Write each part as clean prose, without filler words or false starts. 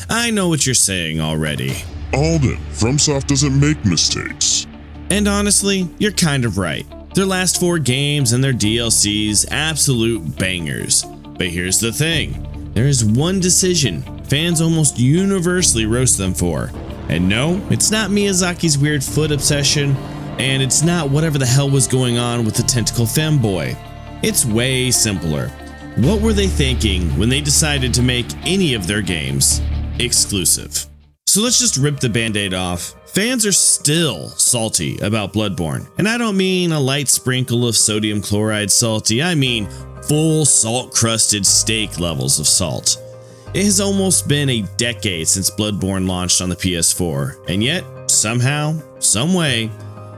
I know what you're saying already. Alden, FromSoft doesn't make mistakes. And honestly, you're kind of right. Their last 4 games and their DLCs, absolute bangers. But here's the thing. There is one decision fans almost universally roast them for. And no, it's not Miyazaki's weird foot obsession, and it's not whatever the hell was going on with the tentacle femboy. It's way simpler. What were they thinking when they decided to make any of their games exclusive? So let's just rip the band-aid off. Fans are still salty about Bloodborne, and I don't mean a light sprinkle of sodium chloride salty, I mean full salt-crusted steak levels of salt. It has almost been a decade since Bloodborne launched on the PS4, and yet, somehow, someway,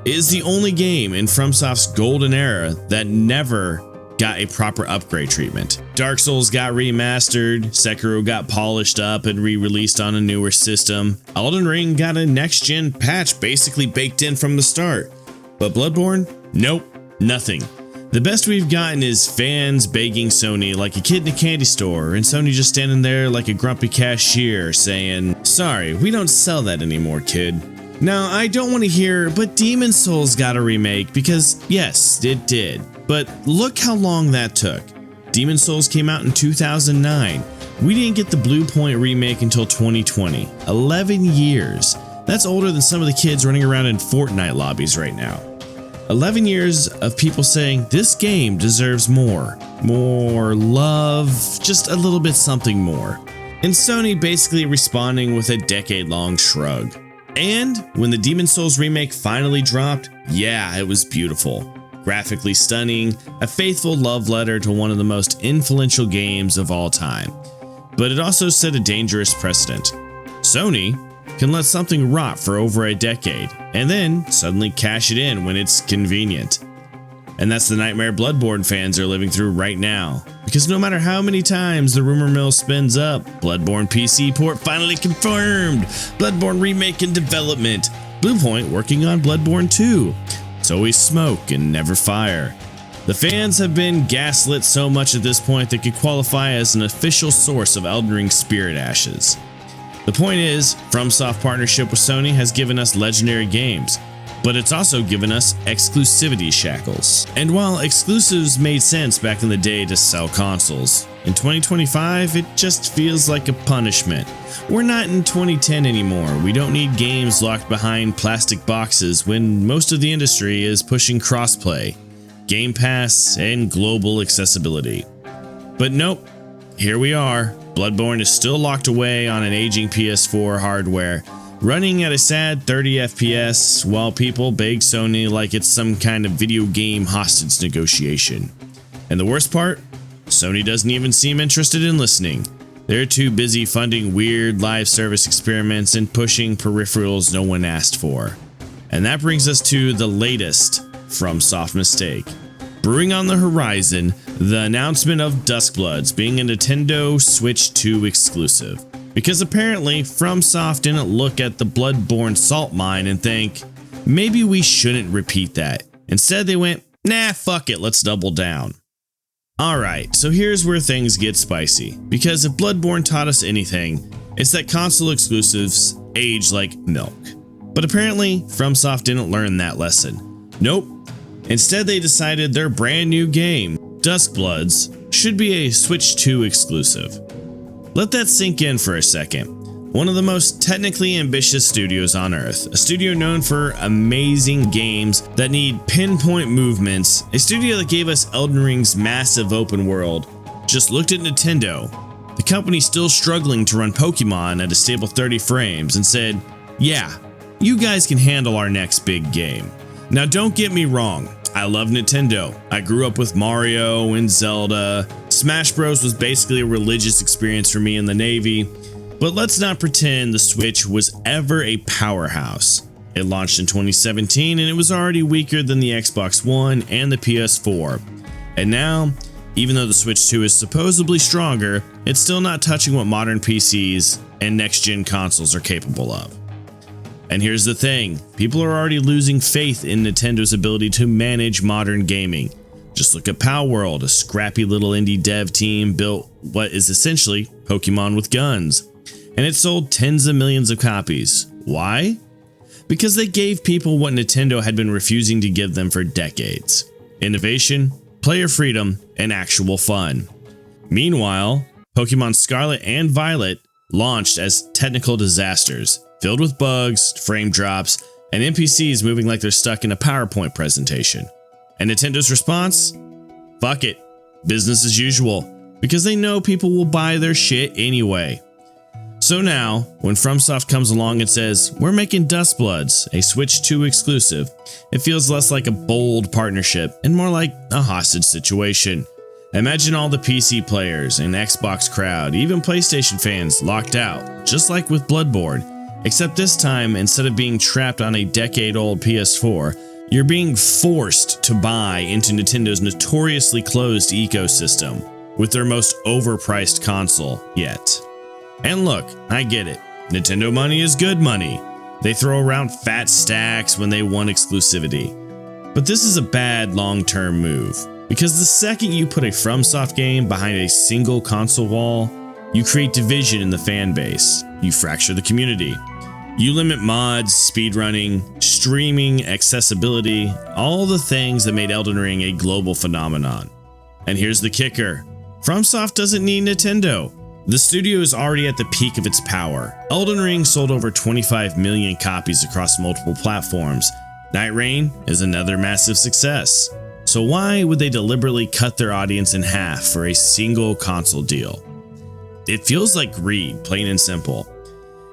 it is the only game in FromSoft's golden era that never got a proper upgrade treatment. Dark Souls got remastered, Sekiro got polished up and re-released on a newer system, Elden Ring got a next-gen patch basically baked in from the start. But Bloodborne? Nope, nothing. The best we've gotten is fans begging Sony like a kid in a candy store, and Sony just standing there like a grumpy cashier saying, "Sorry, we don't sell that anymore, kid." Now, I don't want to hear, but Demon's Souls got a remake, because yes, it did. But look how long that took. Demon's Souls came out in 2009. We didn't get the Blue Point remake until 2020. 11 years. That's older than some of the kids running around in Fortnite lobbies right now. 11 years of people saying this game deserves more. More love, just a little bit something more. And Sony basically responding with a decade-long shrug. And when the Demon's Souls remake finally dropped, yeah, it was beautiful. Graphically stunning, a faithful love letter to one of the most influential games of all time. But it also set a dangerous precedent. Sony can let something rot for over a decade, and then suddenly cash it in when it's convenient. And that's the nightmare Bloodborne fans are living through right now. Because no matter how many times the rumor mill spins up, Bloodborne PC port finally confirmed, Bloodborne remake in development, Bluepoint working on Bloodborne 2. It's always smoke and never fire. The fans have been gaslit so much at this point that could qualify as an official source of Elden Ring spirit ashes. The point is, FromSoft partnership with Sony has given us legendary games, but it's also given us exclusivity shackles. And while exclusives made sense back in the day to sell consoles, in 2025 it just feels like a punishment. We're not in 2010 anymore. We don't need games locked behind plastic boxes when most of the industry is pushing crossplay, Game Pass, and global accessibility. But nope, here we are. Bloodborne is still locked away on an aging PS4 hardware, running at a sad 30 FPS while people beg Sony like it's some kind of video game hostage negotiation. And the worst part? Sony doesn't even seem interested in listening. They're too busy funding weird live service experiments and pushing peripherals no one asked for. And that brings us to the latest FromSoft mistake. Brewing on the horizon, the announcement of Duskbloods being a Nintendo Switch 2 exclusive. Because apparently FromSoft didn't look at the Bloodborne salt mine and think, maybe we shouldn't repeat that. Instead they went, nah, fuck it, let's double down. Alright, so here's where things get spicy. Because if Bloodborne taught us anything, it's that console exclusives age like milk. But apparently FromSoft didn't learn that lesson. Nope. Instead they decided their brand new game, Duskbloods, should be a Switch 2 exclusive. Let that sink in for a second. One of the most technically ambitious studios on Earth, a studio known for amazing games that need pinpoint movements, a studio that gave us Elden Ring's massive open world, just looked at Nintendo, the company still struggling to run Pokemon at a stable 30 frames, and said, yeah, you guys can handle our next big game. Now don't get me wrong, I love Nintendo. I grew up with Mario and Zelda. Smash Bros was basically a religious experience for me in the Navy, but let's not pretend the Switch was ever a powerhouse. It launched in 2017 and it was already weaker than the Xbox One and the PS4. And now, even though the Switch 2 is supposedly stronger, it's still not touching what modern PCs and next-gen consoles are capable of. And here's the thing, people are already losing faith in Nintendo's ability to manage modern gaming. Just look at Palworld, a scrappy little indie dev team built what is essentially Pokemon with guns. and it sold tens of millions of copies. Why? Because they gave people what Nintendo had been refusing to give them for decades: innovation, player freedom, and actual fun. Meanwhile, Pokemon Scarlet and Violet launched as technical disasters, filled with bugs, frame drops, and NPCs moving like they're stuck in a PowerPoint presentation. And Nintendo's response? Fuck it. Business as usual, because they know people will buy their shit anyway. So now, when FromSoft comes along and says, we're making Duskbloods, a Switch 2 exclusive, it feels less like a bold partnership and more like a hostage situation. Imagine all the PC players and Xbox crowd, even PlayStation fans, locked out, just like with Bloodborne, except this time, instead of being trapped on a decade-old PS4, you're being forced to buy into Nintendo's notoriously closed ecosystem with their most overpriced console yet. And look, I get it. Nintendo money is good money. They throw around fat stacks when they want exclusivity. But this is a bad long-term move, because the second you put a FromSoft game behind a single console wall, you create division in the fan base. You fracture the community. You limit mods, speedrunning, streaming, accessibility, all the things that made Elden Ring a global phenomenon. And here's the kicker. FromSoft doesn't need Nintendo. The studio is already at the peak of its power. Elden Ring sold over 25 million copies across multiple platforms. Night Rain is another massive success. So why would they deliberately cut their audience in half for a single console deal? It feels like greed, plain and simple.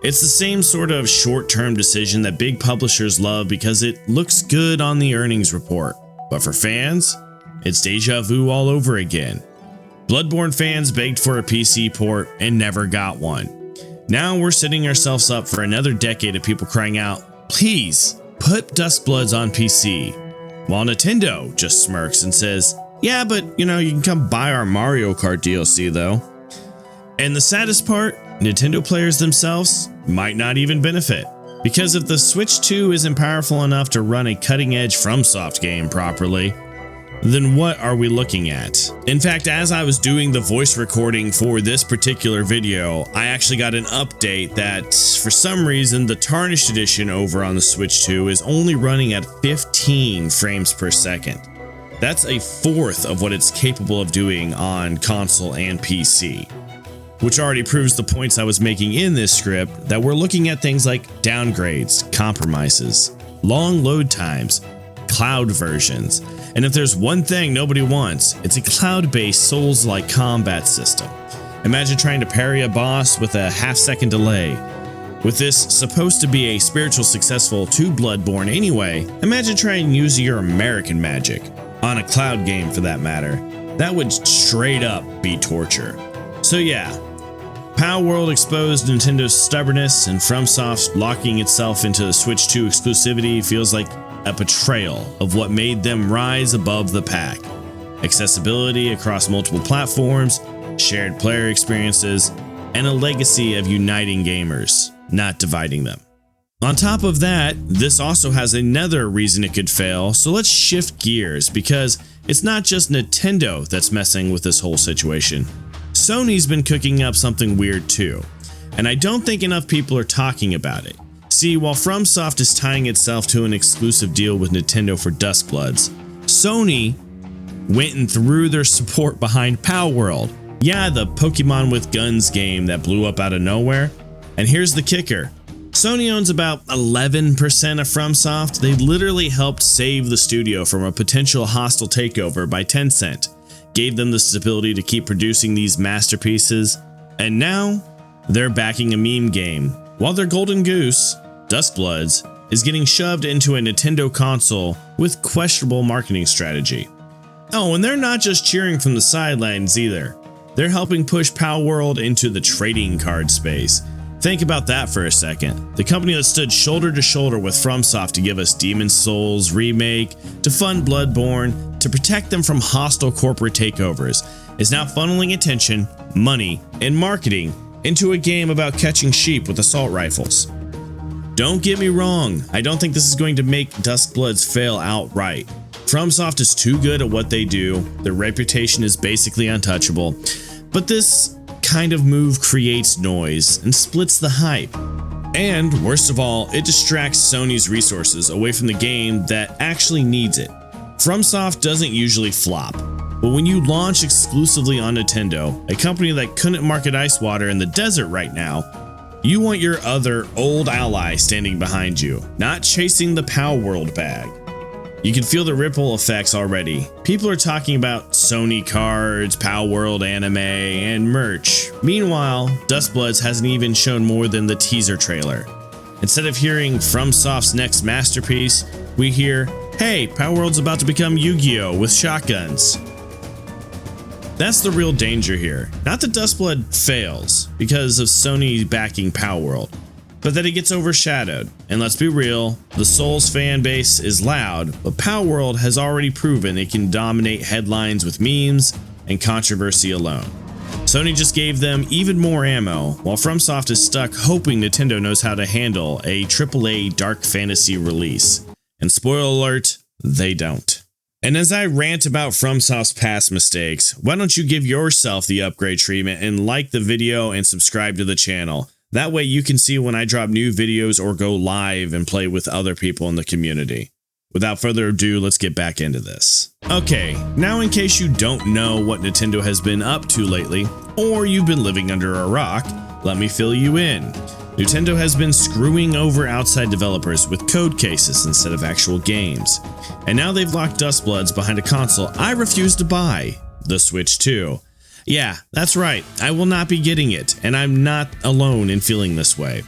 It's the same sort of short-term decision that big publishers love because it looks good on the earnings report. But for fans, it's deja vu all over again. Bloodborne fans begged for a PC port and never got one. Now we're setting ourselves up for another decade of people crying out, please, put Duskbloods on PC. While Nintendo just smirks and says, yeah, but you can come buy our Mario Kart DLC though. And the saddest part, Nintendo players themselves might not even benefit. Because if the Switch 2 isn't powerful enough to run a cutting-edge FromSoft game properly, then what are we looking at? In fact, as I was doing the voice recording for this particular video, I actually got an update that for some reason the Tarnished Edition over on the Switch 2 is only running at 15 frames per second. That's a fourth of what it's capable of doing on console and PC. Which already proves the points I was making in this script, that we're looking at things like downgrades, compromises, long load times, cloud versions, and if there's one thing nobody wants, it's a cloud-based Souls-like combat system. Imagine trying to parry a boss with a half-second delay. With this supposed to be a spiritual successor to Bloodborne anyway, imagine trying to use your American magic, on a cloud game for that matter. That would straight up be torture. So yeah, Palworld exposed Nintendo's stubbornness, and FromSoft locking itself into the Switch 2 exclusivity feels like a betrayal of what made them rise above the pack. Accessibility across multiple platforms, shared player experiences, and a legacy of uniting gamers, not dividing them. On top of that, this also has another reason it could fail, so let's shift gears, because it's not just Nintendo that's messing with this whole situation. Sony's been cooking up something weird too, and I don't think enough people are talking about it. See, while FromSoft is tying itself to an exclusive deal with Nintendo for Duskbloods, Sony went and threw their support behind Palworld. Yeah, the Pokemon with Guns game that blew up out of nowhere. And here's the kicker. Sony owns about 11% of FromSoft. They literally helped save the studio from a potential hostile takeover by Tencent, gave them the stability to keep producing these masterpieces, and now they're backing a meme game, while their golden goose, Duskbloods, is getting shoved into a Nintendo console with questionable marketing strategy. Oh, and they're not just cheering from the sidelines either. They're helping push Palworld into the trading card space. Think about that for a second. The company that stood shoulder to shoulder with FromSoft to give us Demon's Souls remake, to fund Bloodborne, to protect them from hostile corporate takeovers, is now funneling attention, money, and marketing into a game about catching sheep with assault rifles. Don't get me wrong, I don't think this is going to make Duskbloods fail outright. FromSoft is too good at what they do, their reputation is basically untouchable, but this kind of move creates noise and splits the hype. And worst of all, it distracts Sony's resources away from the game that actually needs it. FromSoft doesn't usually flop, but when you launch exclusively on Nintendo, a company that couldn't market ice water in the desert right now, you want your other old ally standing behind you, not chasing the Palworld bag. You can feel the ripple effects already. People are talking about Sony cards, Palworld anime, and merch. Meanwhile, Duskblood hasn't even shown more than the teaser trailer. Instead of hearing FromSoft's next masterpiece, we hear, hey, Palworld's about to become Yu-Gi-Oh! With shotguns. That's the real danger here. Not that Duskblood fails because of Sony backing Palworld, but that it gets overshadowed. And let's be real, the Souls fan base is loud, but Palworld has already proven it can dominate headlines with memes and controversy alone. Sony just gave them even more ammo, while FromSoft is stuck hoping Nintendo knows how to handle a AAA dark fantasy release. And spoiler alert, they don't. And as I rant about FromSoft's past mistakes, why don't you give yourself the upgrade treatment and like the video and subscribe to the channel? That way you can see when I drop new videos or go live and play with other people in the community. Without further ado, let's get back into this. Okay, now in case you don't know what Nintendo has been up to lately, or you've been living under a rock, let me fill you in. Nintendo has been screwing over outside developers with code cases instead of actual games. And now they've locked Duskbloods behind a console I refuse to buy, the Switch 2. Yeah, that's right, I will not be getting it, and I'm not alone in feeling this way.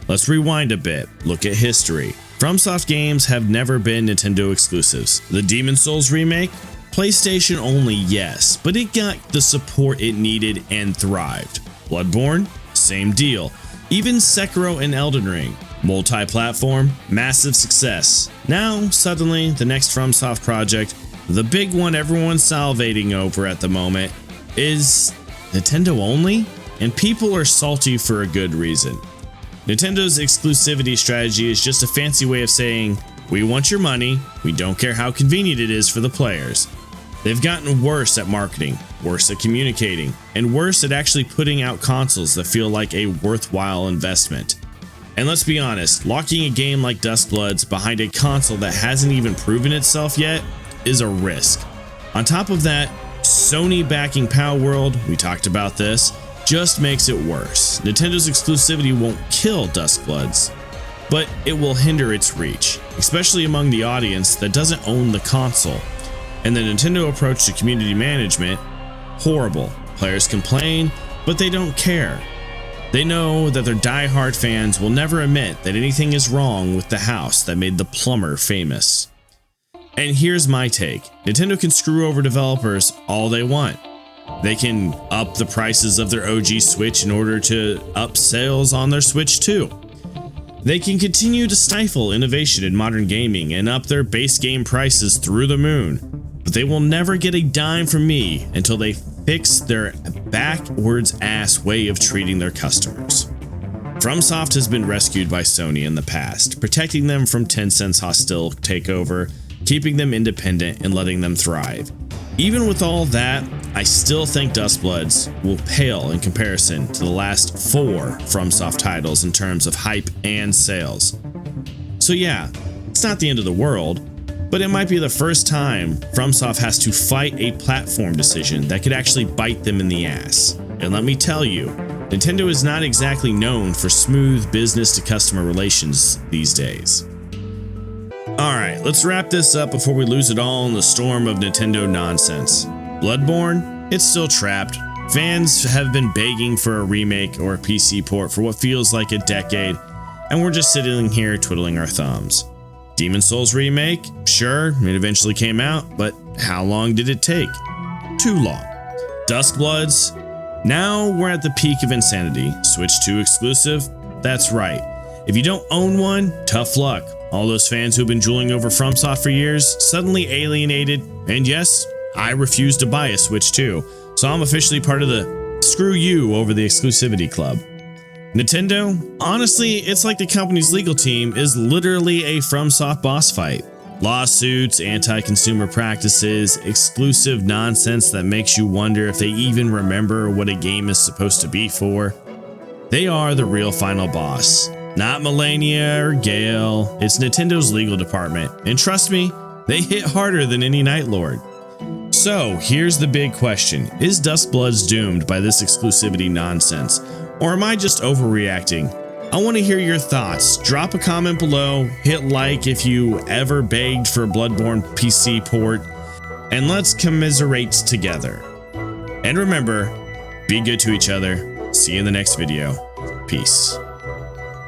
Let's rewind a bit, look at history. FromSoft games have never been Nintendo exclusives. The Demon's Souls remake? PlayStation only, yes, but it got the support it needed and thrived. Bloodborne? Same deal. Even Sekiro and Elden Ring. Multi-platform? Massive success. Now, suddenly, the next FromSoft project, the big one everyone's salivating over at the moment, is Nintendo only? And people are salty for a good reason. Nintendo's exclusivity strategy is just a fancy way of saying, we want your money, we don't care how convenient it is for the players. They've gotten worse at marketing, worse at communicating, and worse at actually putting out consoles that feel like a worthwhile investment. And let's be honest, locking a game like Duskbloods behind a console that hasn't even proven itself yet is a risk. On top of that, Sony backing Palworld, we talked about this, just makes it worse. Nintendo's exclusivity won't kill Duskbloods, but it will hinder its reach, especially among the audience that doesn't own the console. And the Nintendo approach to community management, horrible. Players complain, but they don't care. They know that their die-hard fans will never admit that anything is wrong with the house that made the plumber famous. And here's my take. Nintendo can screw over developers all they want. They can up the prices of their OG Switch in order to up sales on their Switch 2. They can continue to stifle innovation in modern gaming and up their base game prices through the moon, but they will never get a dime from me until they fix their backwards ass way of treating their customers. FromSoft has been rescued by Sony in the past, protecting them from Tencent's hostile takeover, keeping them independent and letting them thrive. Even with all that, I still think Duskbloods will pale in comparison to the last 4 FromSoft titles in terms of hype and sales. So yeah, it's not the end of the world, but it might be the first time FromSoft has to fight a platform decision that could actually bite them in the ass. And let me tell you, Nintendo is not exactly known for smooth business-to-customer relations these days. Alright, let's wrap this up before we lose it all in the storm of Nintendo nonsense. Bloodborne? It's still trapped. Fans have been begging for a remake or a PC port for what feels like a decade, and we're just sitting here twiddling our thumbs. Demon's Souls remake? Sure, it eventually came out, but how long did it take? Too long. Duskbloods? Now we're at the peak of insanity. Switch 2 exclusive? That's right. If you don't own one, tough luck. All those fans who've been drooling over FromSoft for years, suddenly alienated, and yes, I refuse to buy a Switch 2, so I'm officially part of the screw you over the exclusivity club. Nintendo? Honestly, it's like the company's legal team is literally a FromSoft boss fight. Lawsuits, anti-consumer practices, exclusive nonsense that makes you wonder if they even remember what a game is supposed to be for. They are the real final boss. Not Melania or Gale, it's Nintendo's legal department. And trust me, they hit harder than any Night Lord. So here's the big question. Is Duskblood doomed by this exclusivity nonsense? Or am I just overreacting? I want to hear your thoughts. Drop a comment below, hit like if you ever begged for a Bloodborne PC port, and let's commiserate together. And remember, be good to each other. See you in the next video. Peace.